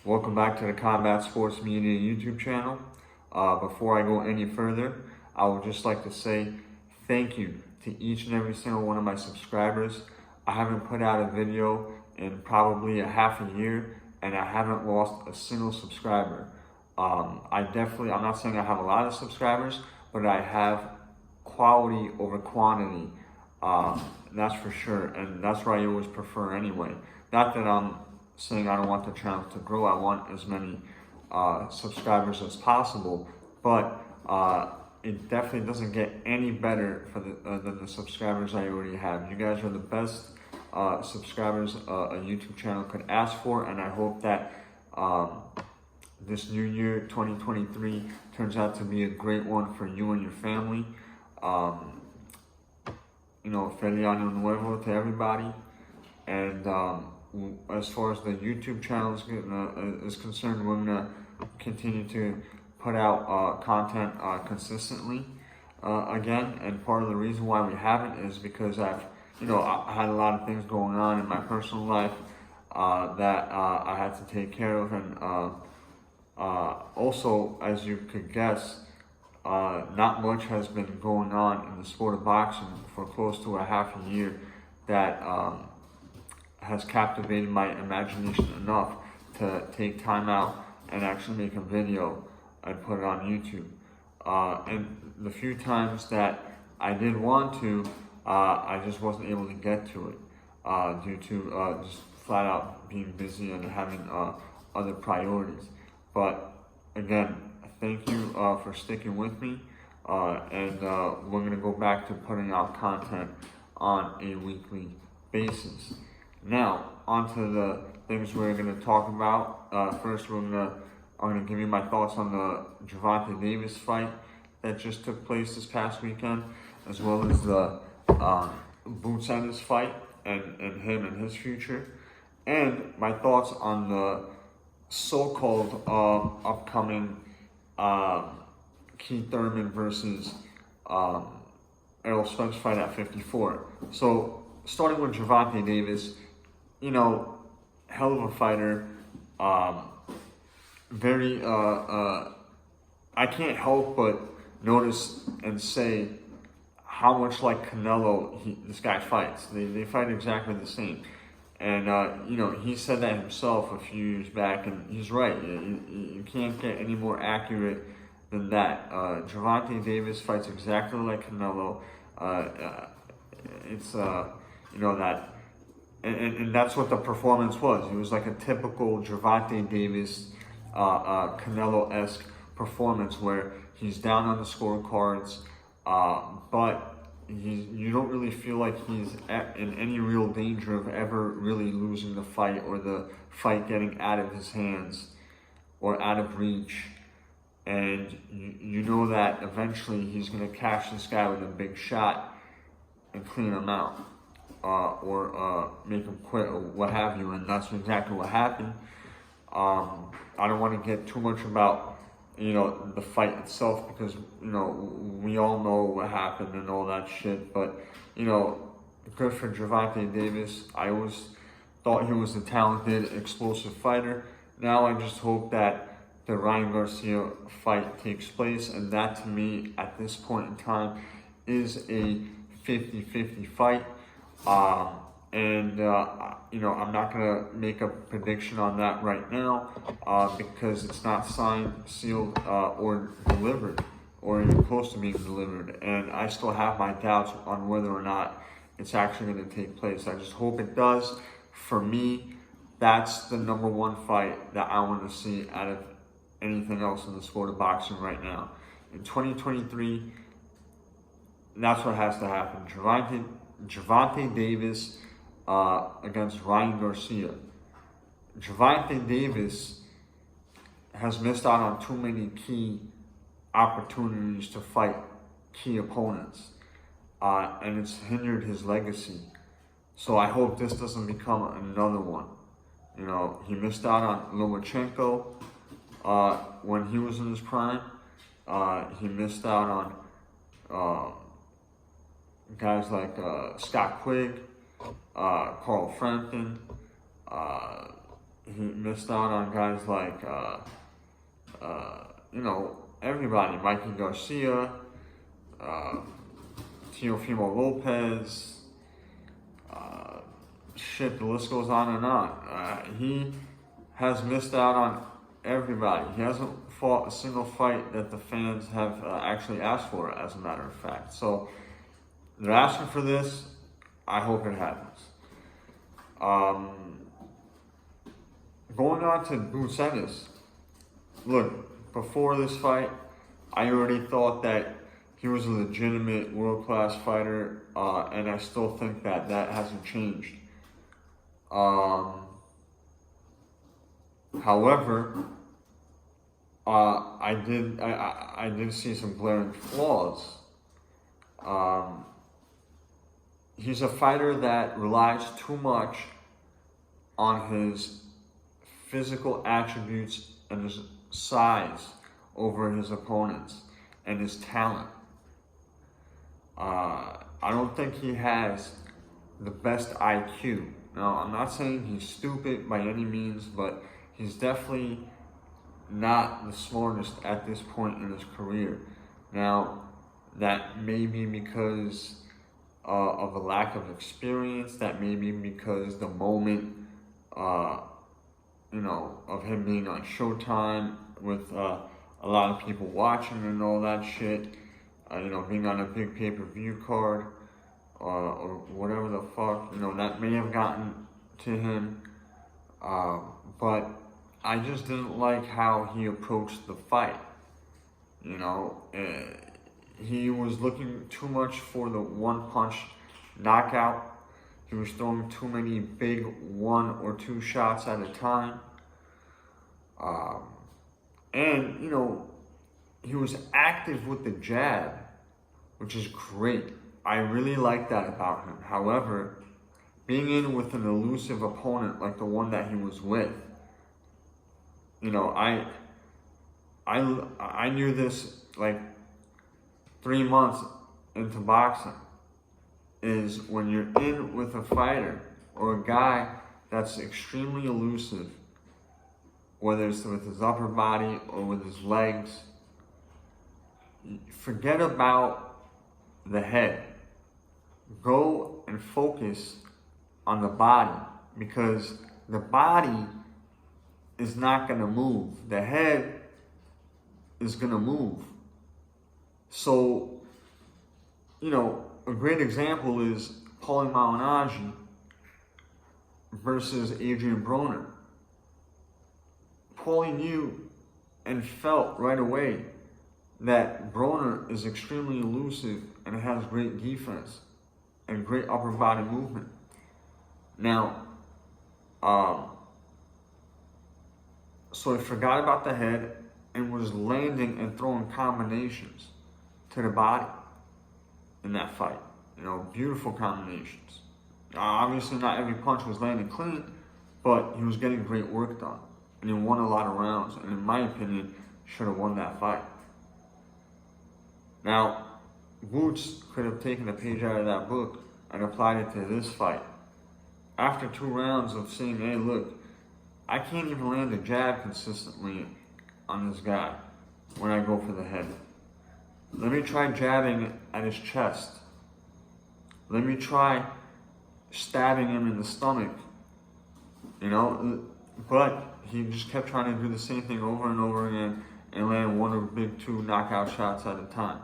Welcome back to the Combat Sports Media YouTube channel. Before I go any further, I would just like to say thank you to each and every single one of my subscribers. I haven't put out a video in probably a half a year, and I haven't lost a single subscriber. I'm not saying I have a lot of subscribers, but I have quality over quantity. That's for sure, and that's what I always prefer anyway. Not that I'm saying I don't want the channel to grow. I want as many subscribers as possible, but it definitely doesn't get any better for than the subscribers I already have. You guys are the best subscribers a YouTube channel could ask for, and I hope that this new year, 2023, turns out to be a great one for you and your family. Feliz Año Nuevo to everybody. And as far as the YouTube channel is concerned, we're gonna continue to put out content consistently again. And part of the reason why we haven't is because I had a lot of things going on in my personal life that I had to take care of, and also, as you could guess, not much has been going on in the sport of boxing for close to a half a year that has captivated my imagination enough to take time out and actually make a video and put it on YouTube. And the few times that I did want to, I just wasn't able to get to it due to just flat out being busy and having other priorities. But again, thank you for sticking with me, and we're going to go back to putting out content on a weekly basis. Now, on to the things we're going to talk about. First, I'm going to give you my thoughts on the Gervonta Davis fight that just took place this past weekend, as well as the Ennis fight and him and his future, and my thoughts on the so-called upcoming Thurman versus Errol Spence fight at 54. So, starting with Gervonta Davis, hell of a fighter. I can't help but notice and say how much like Canelo this guy fights. They fight exactly the same. And, he said that himself a few years back, and he's right. You can't get any more accurate than that. Gervonta Davis fights exactly like Canelo. And that's what the performance was. It was like a typical Gervonta Davis, Canelo-esque performance where he's down on the scorecards, but you don't really feel like he's in any real danger of ever really losing the fight or the fight getting out of his hands or out of reach. And you know that eventually he's going to catch this guy with a big shot and clean him out, or make him quit or what have you. And that's exactly what happened. I don't want to get too much about the fight itself, because we all know what happened and all that shit, but good for Gervonta Davis. I always thought he was a talented, explosive fighter. Now I just hope that the Ryan Garcia fight takes place, and that to me at this point in time is a 50-50 fight. I'm not going to make a prediction on that right now because it's not signed, sealed, or delivered, or even close to being delivered. And I still have my doubts on whether or not it's actually going to take place. I just hope it does. For me, that's the number one fight that I want to see out of anything else in the sport of boxing right now. In 2023, that's what has to happen. Gervonta Davis against Ryan Garcia. Gervonta Davis has missed out on too many key opportunities to fight key opponents, and it's hindered his legacy. So I hope this doesn't become another one. He missed out on Lomachenko when he was in his prime. He missed out on guys like Scott Quigg, Carl Frampton. he missed out on guys like, everybody, Mikey Garcia, Teofimo Lopez, the list goes on and on. He has missed out on everybody. He hasn't fought a single fight that the fans have actually asked for, as a matter of fact. So they're asking for this. I hope it happens. Going on to Boots Ennis. Look, before this fight, I already thought that he was a legitimate world-class fighter, and I still think that hasn't changed. However, I did see some glaring flaws. He's a fighter that relies too much on his physical attributes and his size over his opponents and his talent. I don't think he has the best IQ. Now, I'm not saying he's stupid by any means, but he's definitely not the smartest at this point in his career. Now, that may be because of a lack of experience. That may be because the moment, of him being on Showtime with a lot of people watching and all that shit, being on a big pay-per-view card, or whatever the fuck, that may have gotten to him. But I just didn't like how he approached the fight. He was looking too much for the one-punch knockout. He was throwing too many big 1 or 2 shots at a time. And he was active with the jab, which is great. I really like that about him. However, being in with an elusive opponent like the one that he was with, I knew this like 3 months into boxing, is when you're in with a fighter or a guy that's extremely elusive, whether it's with his upper body or with his legs, forget about the head. Go and focus on the body, because the body is not going to move. The head is going to move. So, a great example is Paulie Malignaggi versus Adrian Broner. Paulie knew and felt right away that Broner is extremely elusive and has great defense and great upper body movement. Now, so he forgot about the head and was landing and throwing combinations to the body in that fight. Beautiful combinations. Obviously not every punch was landing clean, but he was getting great work done. And he won a lot of rounds, and in my opinion, should have won that fight. Now, Boots could have taken a page out of that book and applied it to this fight. After 2 rounds of saying, hey, look, I can't even land a jab consistently on this guy when I go for the head. Let me try jabbing at his chest. Let me try stabbing him in the stomach. But he just kept trying to do the same thing over and over again and land 1 or big 2 knockout shots at a time.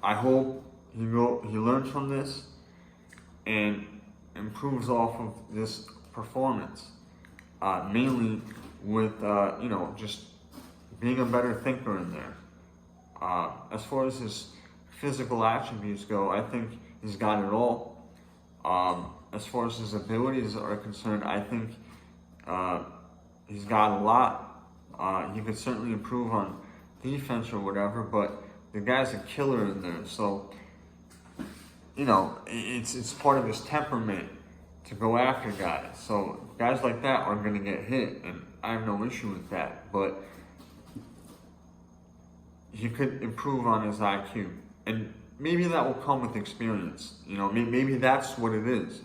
I hope he learns from this and improves off of this performance, mainly with just being a better thinker in there. As far as his physical attributes go, I think he's got it all. As far as his abilities are concerned, I think he's got a lot. He could certainly improve on defense or whatever, but the guy's a killer in there. So, it's part of his temperament to go after guys. So guys like that are going to get hit, and I have no issue with that. But he could improve on his IQ, and maybe that will come with experience. Maybe that's what it is.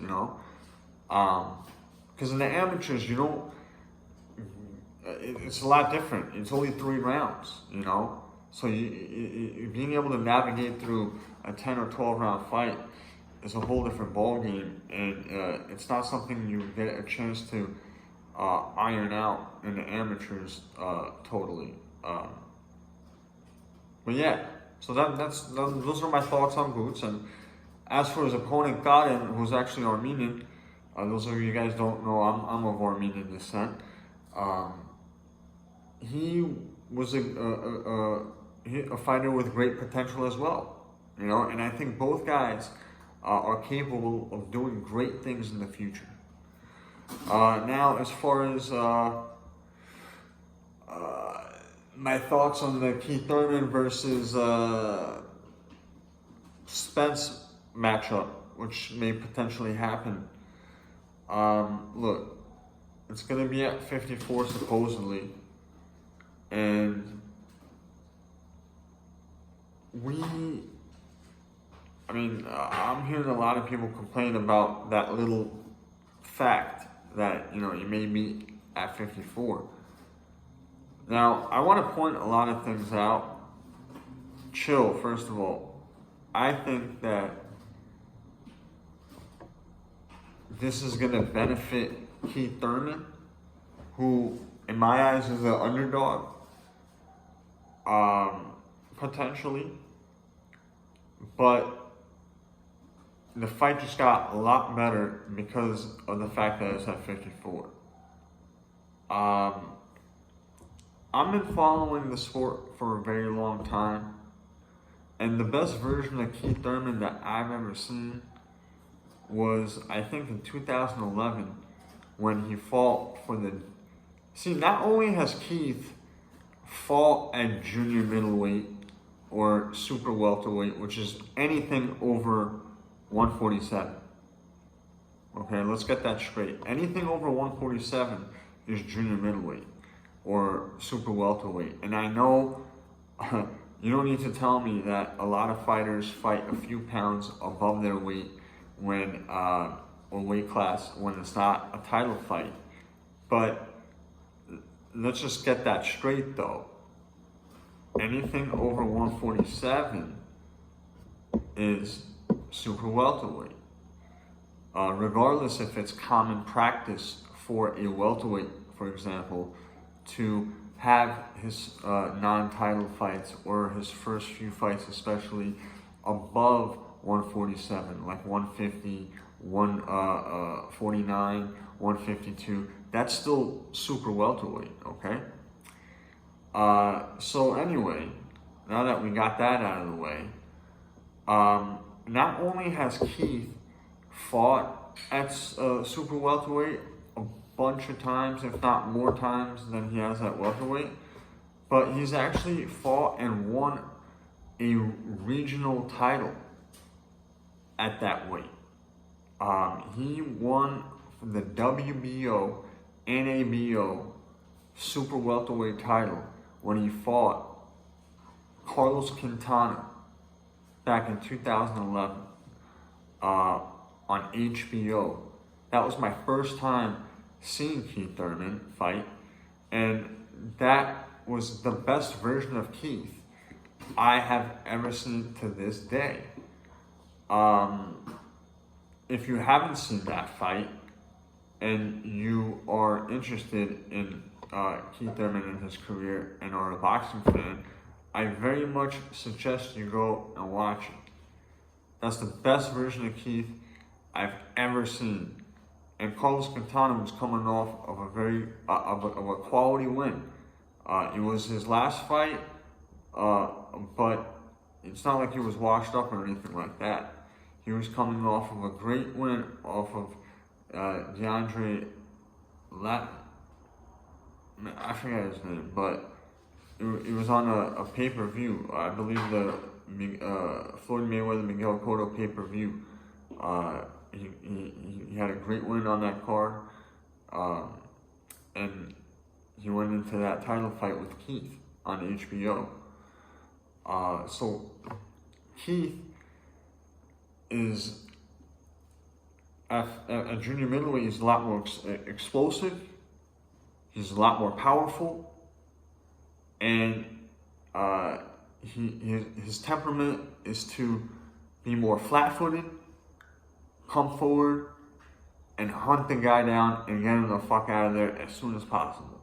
Because in the amateurs, you don't. It's a lot different. It's only 3 rounds, you know. So being able to navigate through a 10 or 12 round fight is a whole different ball game, and it's not something you get a chance to iron out in the amateurs totally. But yeah, so those are my thoughts on Boots. And as for his opponent Garen, who's actually Armenian, those of you guys don't know, I'm of Armenian descent. He was a fighter with great potential as well, you know. And I think both guys are capable of doing great things in the future. Now, as far as my thoughts on the Keith Thurman versus Spence matchup, which may potentially happen. Look, it's going to be at 54 supposedly, and I'm hearing a lot of people complain about that little fact that, you know, you may meet at 54. Now, I want to point a lot of things out. Chill, first of all. I think that this is going to benefit Keith Thurman, who, in my eyes, is an underdog, potentially. But the fight just got a lot better because of the fact that it's at 54. I've been following the sport for a very long time, and the best version of Keith Thurman that I've ever seen was, I think, in 2011 when he fought for the... See, not only has Keith fought at junior middleweight or super welterweight, which is anything over 147. Okay, let's get that straight. Anything over 147 is junior middleweight or super welterweight. And I know you don't need to tell me that a lot of fighters fight a few pounds above their weight when or weight class when it's not a title fight. But let's just get that straight though. Anything over 147 is super welterweight. Regardless if it's common practice for a welterweight, for example, to have his non-title fights or his first few fights especially above 147, like 150, 149, 152, that's still super welterweight, okay? So anyway, now that we got that out of the way, not only has Keith fought at super welterweight a bunch of times, if not more times than he has at welterweight, but he's actually fought and won a regional title at that weight. He won the WBO, NABO super welterweight title when he fought Carlos Quintana back in 2011 on HBO. That was my first time seeing Keith Thurman fight, and that was the best version of Keith I have ever seen to this day. If you haven't seen that fight and you are interested in Keith Thurman and his career and are a boxing fan, I very much suggest you go and watch it. That's the best version of Keith I've ever seen. And Carlos Quintana was coming off of a very of a quality win. It was his last fight, but it's not like he was washed up or anything like that. He was coming off of a great win off of DeAndre I forget his name, but it was on a pay-per-view. I believe the Floyd Mayweather-Miguel Cotto pay-per-view. He had a great win on that card, and he went into that title fight with Keith on HBO. So Keith is at junior middleweight, he's a lot more explosive. He's a lot more powerful, and his temperament is to be more flat-footed, come forward, and hunt the guy down and get him the fuck out of there as soon as possible.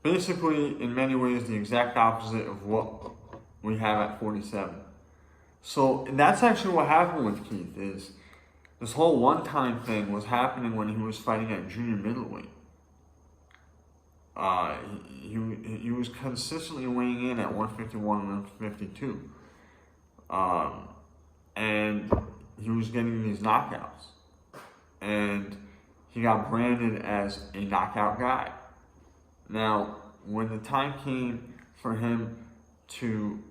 Basically, in many ways, the exact opposite of what we have at 47. So that's actually what happened with Keith. Is this whole one-time thing was happening when he was fighting at junior middleweight. He was consistently weighing in at 151 and 152. And he was getting these knockouts. And he got branded as a knockout guy. Now, when the time came for him to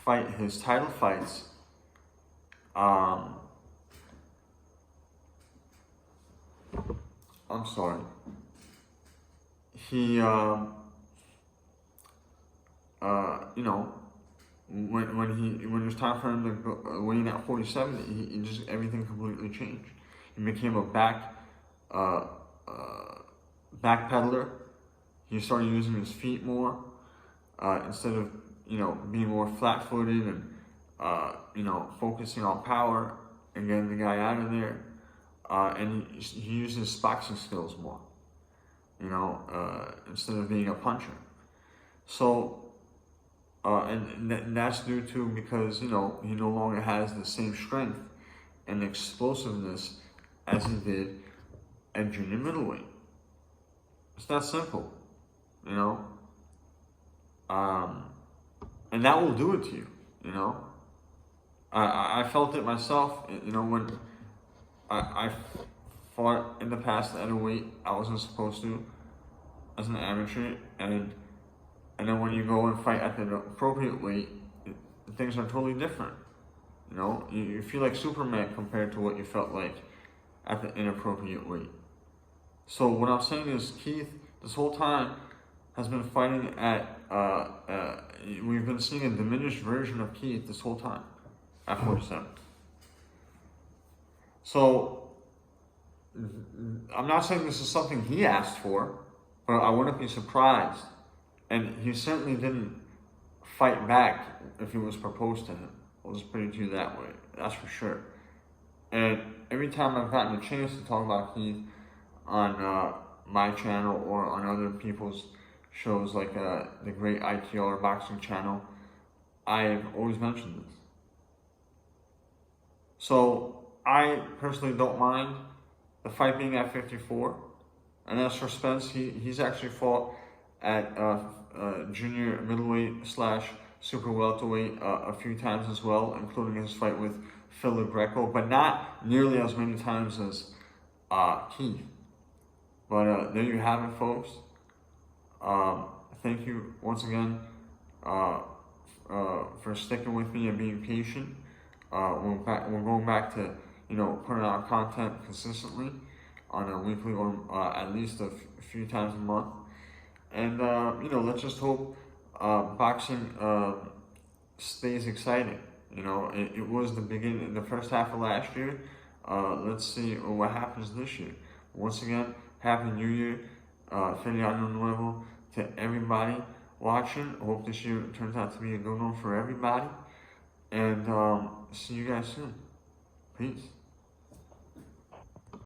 fight his title fights, I'm sorry. He, you know, when it was time for him to go, weigh in at 47, he just, everything completely changed. He became a backpedaler. He started using his feet more, instead of, you know, being more flat-footed and, you know, focusing on power and getting the guy out of there. And he used his boxing skills more, you know, instead of being a puncher. So, and that's due to because, you know, he no longer has the same strength and explosiveness as he did at junior middleweight. It's that simple, you know. And that will do it to you, you know. I felt it myself, you know, when I fought in the past at a weight I wasn't supposed to as an amateur, and then when you go and fight at the appropriate weight, things are totally different. You know, you feel like Superman compared to what you felt like at the inappropriate weight. So what I'm saying is Keith, this whole time, has been fighting at, we've been seeing a diminished version of Keith this whole time at 47. So, I'm not saying this is something he asked for, but I wouldn't be surprised. And he certainly didn't fight back if it was proposed to him. I'll just put it to you that way, that's for sure. And every time I've gotten a chance to talk about Keith on my channel or on other people's shows like the Great ITR Boxing channel, I've always mentioned this. So I personally don't mind the fight being at 54. And as for Spence, he's actually fought at junior middleweight / super welterweight a few times as well, including his fight with Phil Greco, but not nearly as many times as Keith. But there you have it, folks. Thank you once again for sticking with me and being patient. We're going back to, you know, putting out content consistently on a weekly or at least a few times a month. And, you know, let's just hope boxing stays exciting. You know, it was the beginning, the first half of last year. Let's see what happens this year. Once again, Happy New Year, Feliz Año Nuevo to everybody watching. I hope this year turns out to be a good one for everybody. And see you guys soon. Peace.